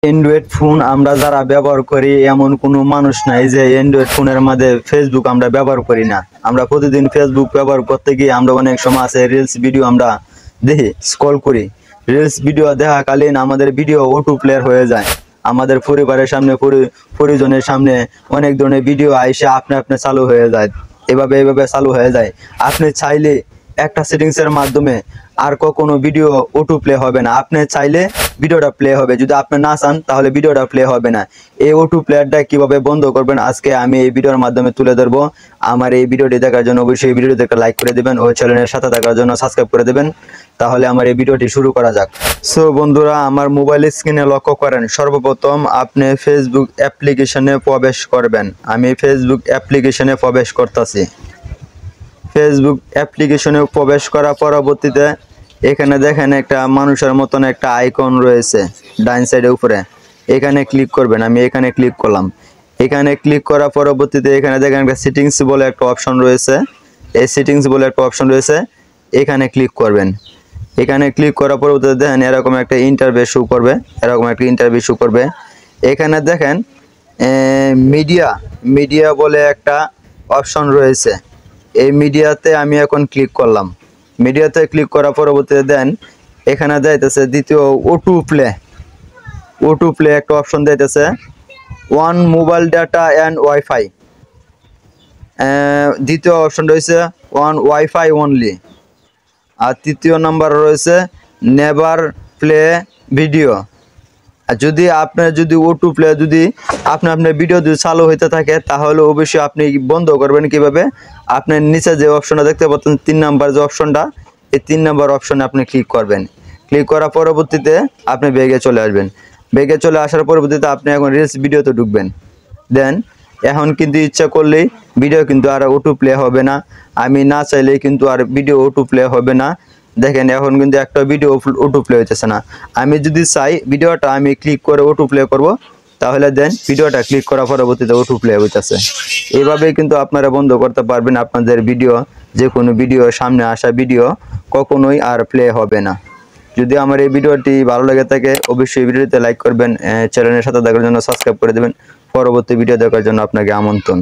Android phone আমরা যারা ব্যবহার করি এমন কোনো মানুষ নাই যে অ্যান্ড্রয়েড ফোনের মধ্যে ফেসবুক আমরা ব্যবহার করি না। আমরা প্রতিদিন ফেসবুক ব্যবহার করতে গিয়ে আমরা অনেক সময় আছে রিলস ভিডিও আমরা দেখি, স্ক্রল করি। রিলস ভিডিও দেখাকালীন আমাদের ভিডিও অটো প্লেয়ার হয়ে যায়। আমাদের পরিবারের সামনে, পরিজনের সামনে অনেক ধরনের ভিডিও আইসে আপনি চালু হয়ে যায়। এভাবে চালু হয়ে যায়। আপনি চাইলে একটা সেটিংসের মাধ্যমে আর কখনো ভিডিও অটো প্লে হবে না। আপনি চাইলে ভিডিওটা প্লে হবে, যদি আপনি না চান তাহলে ভিডিওটা প্লে হবে না। এই অটো প্লেয়ারটা কিভাবে বন্ধ করবেন আজকে আমি এই ভিডিওর মাধ্যমে তুলে ধরবো। আমার এই ভিডিওটি দেখার জন্য অবশ্যই ভিডিওটি দেখে লাইক করে দেবেন ও চ্যানেলের সাথে থাকার জন্য সাবস্ক্রাইব করে দেবেন। তাহলে আমার এই ভিডিওটি শুরু করা যাক। সো বন্ধুরা, আমার মোবাইল স্ক্রিনে লক্ষ্য করেন, সর্বপ্রথম আপনি ফেসবুক অ্যাপ্লিকেশনে প্রবেশ করবেন। আমি ফেসবুক অ্যাপ্লিকেশনে প্রবেশ করতেছি। ফেসবুক অ্যাপ্লিকেশনে প্রবেশ করার পরবর্তীতে এখানে দেখেন একটা মানুষের মতন একটা আইকন রয়েছে ডাইন সাইডের উপরে, এখানে ক্লিক করবেন। আমি এখানে ক্লিক করলাম। এখানে ক্লিক করার পরবর্তীতে এখানে দেখেন একটা সেটিংস বলে একটা অপশন রয়েছে। এই সেটিংস বলে একটা অপশন রয়েছে, এখানে ক্লিক করবেন। এখানে ক্লিক করার পরবর্তীতে দেখেন এরকম একটা ইন্টারভিউ শো করবে। এখানে দেখেন মিডিয়া বলে একটা অপশন রয়েছে। এই মিডিয়াতে আমি এখন ক্লিক করলাম। মিডিয়াতে ক্লিক করার পরবর্তীতে দেন এখানে যাইতেছে দ্বিতীয় অটো প্লে একটা অপশন দিতেছে, one mobile data and wifi. দ্বিতীয় অপশন রয়েছে ওয়ান ওয়াইফাই অনলি। আর তৃতীয় নাম্বার রয়েছে নেভার প্লে ভিডিও। আর যদি আপনার অটো প্লে যদি আপনার ভিডিও যদি চালু হইতে থাকে তাহলে অবশ্যই আপনি বন্ধ করবেন কিভাবে। আপনার নিচে যে অপশনটা দেখতে পাচ্ছেন 3 নাম্বার যে অপশনটা, এই 3 নাম্বার অপশনে আপনি ক্লিক করবেন। ক্লিক করার পরবর্তীতে আপনি ব্যাগে চলে আসবেন। ব্যাগে চলে আসার পরবর্তীতে আপনি এখন রিলস ভিডিওতে ঢুকবেন। দেন এখন কিন্তু ইচ্ছা করলেই ভিডিও কিন্তু আর অটো প্লে হবে না। আমি না চাইলেই কিন্তু আর ভিডিও অটো প্লে হবে না। দেখেন এখন কিন্তু একটা ভিডিও অটো প্লে হইতেছে না। আমি যদি চাই ভিডিওটা আমি ক্লিক করে অটো প্লে করব, তাহলে দেন ভিডিওটা ক্লিক করার পরবর্তীতে অটো প্লে হইতেছে। এইভাবেই কিন্তু আপনারা বন্ধ করতে পারবেন আপনাদের ভিডিও, যে কোনো ভিডিও, সামনে আসা ভিডিও কখনোই আর প্লে হবে না। যদি আমার এই ভিডিওটি ভালো লাগে থাকে অবশ্যই ভিডিওতে লাইক করবেন, চ্যানেলের সাথে দেখার জন্য সাবস্ক্রাইব করে দেবেন। পরবর্তী ভিডিও দেখার জন্য আপনাকে আমন্ত্রণ।